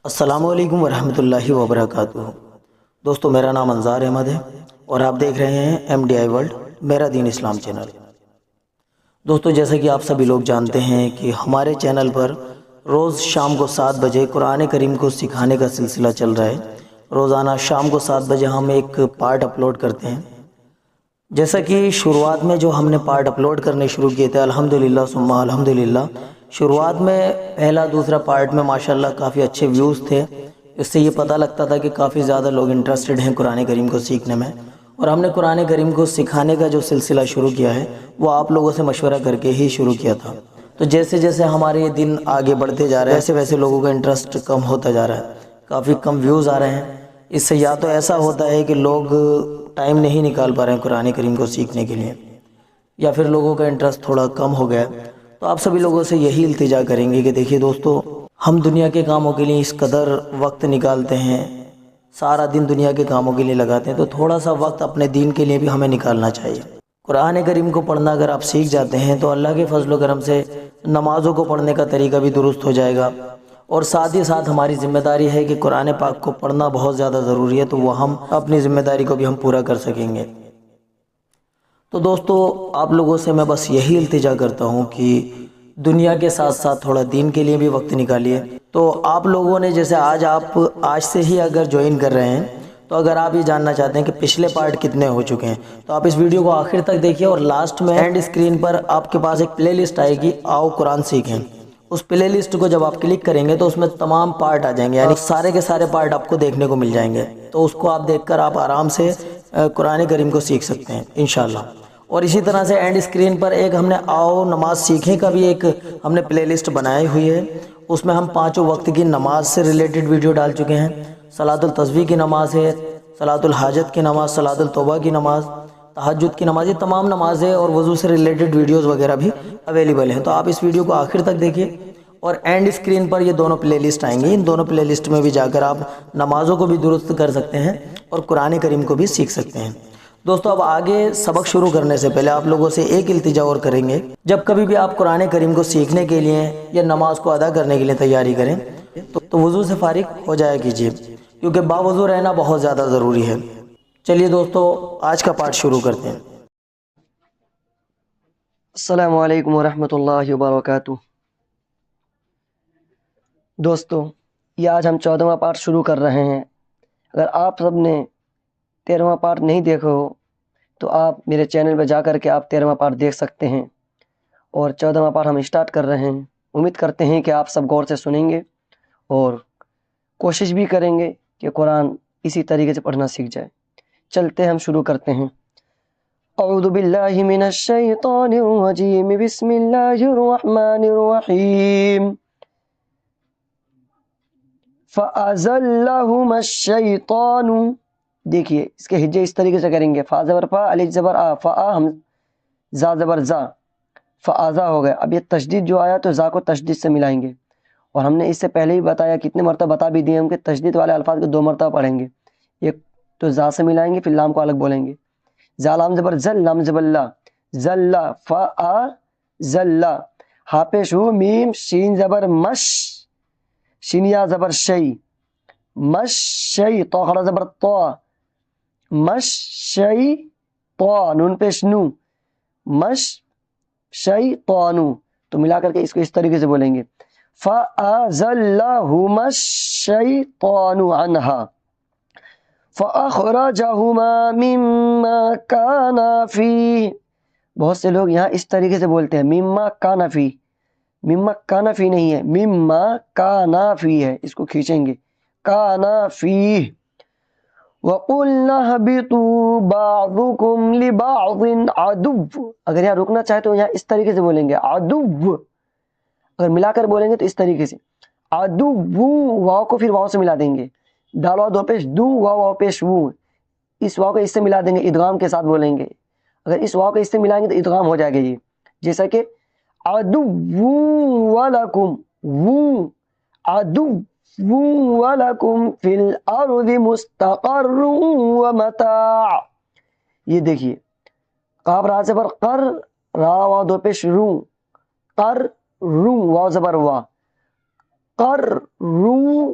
السلام علیکم ورحمۃ اللہ وبرکاتہ۔ دوستو، میرا نام انظار احمد ہے اور آپ دیکھ رہے ہیں MDI ورلڈ میرا دین اسلام چینل۔ دوستو، جیسا کہ آپ سبھی لوگ جانتے ہیں کہ ہمارے چینل پر روز شام کو 7 بجے قرآن کریم کو سکھانے کا سلسلہ چل رہا ہے۔ روزانہ شام کو 7 بجے ہم ایک پارٹ اپلوڈ کرتے ہیں۔ جیسا کہ شروعات میں جو ہم نے پارٹ اپلوڈ کرنے شروع کیے تھے، الحمدللہ ثم الحمدللہ، شروعات میں پہلا دوسرا پارٹ میں ماشاءاللہ کافی اچھے ویوز تھے۔ اس سے یہ پتہ لگتا تھا کہ کافی زیادہ لوگ انٹرسٹڈ ہیں قرآن کریم کو سیکھنے میں، اور ہم نے قرآن کریم کو سکھانے کا جو سلسلہ شروع کیا ہے وہ آپ لوگوں سے مشورہ کر کے ہی شروع کیا تھا۔ تو جیسے جیسے ہمارے یہ دن آگے بڑھتے جا رہے ہیں، ویسے ویسے لوگوں کا انٹرسٹ کم ہوتا جا رہا ہے، کافی کم ویوز آ رہے ہیں۔ اس سے یا تو ایسا ہوتا ہے کہ لوگ ٹائم نہیں نکال پا رہے ہیں قرآن کریم کو سیکھنے کے لیے، یا پھر لوگوں کا انٹرسٹ تھوڑا کم ہو گیا۔ تو آپ سبھی لوگوں سے یہی التجا کریں گے کہ دیکھیے دوستو، ہم دنیا کے کاموں کے لیے اس قدر وقت نکالتے ہیں، سارا دن دنیا کے کاموں کے لیے لگاتے ہیں، تو تھوڑا سا وقت اپنے دین کے لیے بھی ہمیں نکالنا چاہیے۔ قرآن کریم کو پڑھنا اگر آپ سیکھ جاتے ہیں تو اللہ کے فضل و کرم سے نمازوں کو پڑھنے کا طریقہ بھی درست ہو جائے گا، اور ساتھ ہی ساتھ ہماری ذمہ داری ہے کہ قرآن پاک کو پڑھنا بہت زیادہ ضروری ہے، تو وہ ہم اپنی ذمہ داری کو بھی ہم پورا کر سکیں گے۔ تو دوستو، آپ لوگوں سے میں بس یہی التجا کرتا ہوں کہ دنیا کے ساتھ ساتھ تھوڑا دین کے لیے بھی وقت نکالیے۔ تو آپ لوگوں نے جیسے آج سے ہی اگر جوائن کر رہے ہیں، تو اگر آپ یہ جاننا چاہتے ہیں کہ پچھلے پارٹ کتنے ہو چکے ہیں، تو آپ اس ویڈیو کو آخر تک دیکھیے، اور لاسٹ میں اینڈ اسکرین پر آپ کے پاس ایک پلے لسٹ آئے گی، آؤ قرآن سیکھیں۔ اس پلے لسٹ کو جب آپ کلک کریں گے تو اس میں تمام پارٹ آ جائیں گے، یعنی سارے کے سارے پارٹ آپ کو دیکھنے کو مل جائیں گے۔ تو اس کو آپ دیکھ کر آپ آرام سے قرآن کریم کو سیکھ سکتے ہیں انشاءاللہ۔ اور اسی طرح سے اینڈ اسکرین پر ایک ہم نے آؤ نماز سیکھیں کا بھی ایک ہم نے پلے لسٹ بنائی ہوئی ہے۔ اس میں ہم 5 وقت کی نماز سے ریلیٹڈ ویڈیو ڈال چکے ہیں۔ صلاۃ التسبیح کی نماز ہے، صلاۃ الحاجت کی نماز، صلاۃ التوبہ کی نماز، تہجد کی نماز، یہ تمام نمازیں اور وضو سے ریلیٹڈ ویڈیوز وغیرہ بھی اویلیبل ہیں۔ تو آپ اس ویڈیو کو آخر تک دیکھیے، اور اینڈ اسکرین پر یہ دونوں پلے لسٹ آئیں گی، ان دونوں پلے لسٹ میں بھی جا کر آپ نمازوں کو بھی درست کر سکتے ہیں اور قرآن کریم کو بھی سیکھ سکتے ہیں۔ دوستو، اب آگے سبق شروع کرنے سے پہلے آپ لوگوں سے ایک التجا اور کریں گے، جب کبھی بھی آپ قرآن کریم کو سیکھنے کے لیے یا نماز کو ادا کرنے کے لیے تیاری کریں تو وضو سے فارغ ہو جایا کیجیے، کیونکہ باوضو رہنا بہت زیادہ ضروری ہے۔ چلیے دوستو، آج کا پارٹ شروع کرتے ہیں۔ السلام علیکم ورحمۃ اللہ وبرکاتہ۔ دوستو، یہ آج ہم 14واں پارٹ شروع کر رہے ہیں۔ اگر آپ سب نے 13واں پارٹ نہیں دیکھا ہو تو آپ میرے چینل پہ جا کر کے آپ 13واں پارٹ دیکھ سکتے ہیں، اور 14واں پارٹ ہم اسٹارٹ کر رہے ہیں۔ امید کرتے ہیں کہ آپ سب غور سے سنیں گے اور کوشش بھی کریں گے کہ قرآن اسی طریقے سے پڑھنا سیکھ جائے۔ چلتے ہیں، ہم شروع کرتے ہیں۔ اعوذ باللہ من الشیطان الرجیم، بسم اللہ الرحمن الرحیم۔ فَأَزَلَّهُمَا الشَّيْطَانُ، دیکھیے اس کے ہجے اس طریقے سے کریں گے، فا زبر فا، الف زبر آ، فا ہم زا زبر زا، فآزا ہو گیا۔ اب یہ تشدید جو آیا تو زا کو تشدید سے ملائیں گے، اور ہم نے اس سے پہلے ہی بتایا، کتنے مرتبہ بتا بھی دیے ہم کہ تشدید والے الفاظ کو 2 مرتبہ پڑھیں گے، ایک تو زا سے ملائیں گے، پھر لام کو الگ بولیں گے۔ زا لام زبر زل، لام زبر لا، زل فا آ زل، ہا پیش ہو میم، شین زبر مش، شینیا زبر شی، مش شی، تو خلا زبر تو، مش شی تو، نون پیش نو، مش شی تو نو، تو ملا کر کے اس کو اس طریقے سے بولیں گے، فَأَزَلَّهُمَا الشَّيْطَانُ عَنْهَا فَأَخْرَجَهُمَا مِمَّا كَانَ فِيهِ۔ بہت سے لوگ یہاں اس طریقے سے بولتے ہیں، مما کان فی، مما کان فی نہیں ہے، مما کان فی ہے، اس کو کھینچیں گے، کان فی۔ وَقُلْنَا اهْبِطُوا بَعْضُكُمْ لِبَعْضٍ عَدُوٌّ، اگر یہاں رکنا چاہے تو یہاں اس طریقے سے بولیں گے، عدو، اگر ملا کر بولیں گے تو اس طریقے سے، عدو، واو کو پھر واو سے ملا دیں گے، دال واو دو پیش دو، واو واو پیش وو، اس واو کو اس سے ملا دیں گے، ادغام کے ساتھ بولیں گے۔ اگر اس واو کو اس سے ملائیں گے تو ادغام ہو جائے گا، یہ جیسا کہ عدو ولکم، وو، عدو ولکم فی الارض مستقر ومتاع۔ یہ دیکھیے، قاف را زبر قر، را واو دو پیش رو، قر رو، واو زبر وا، قر رو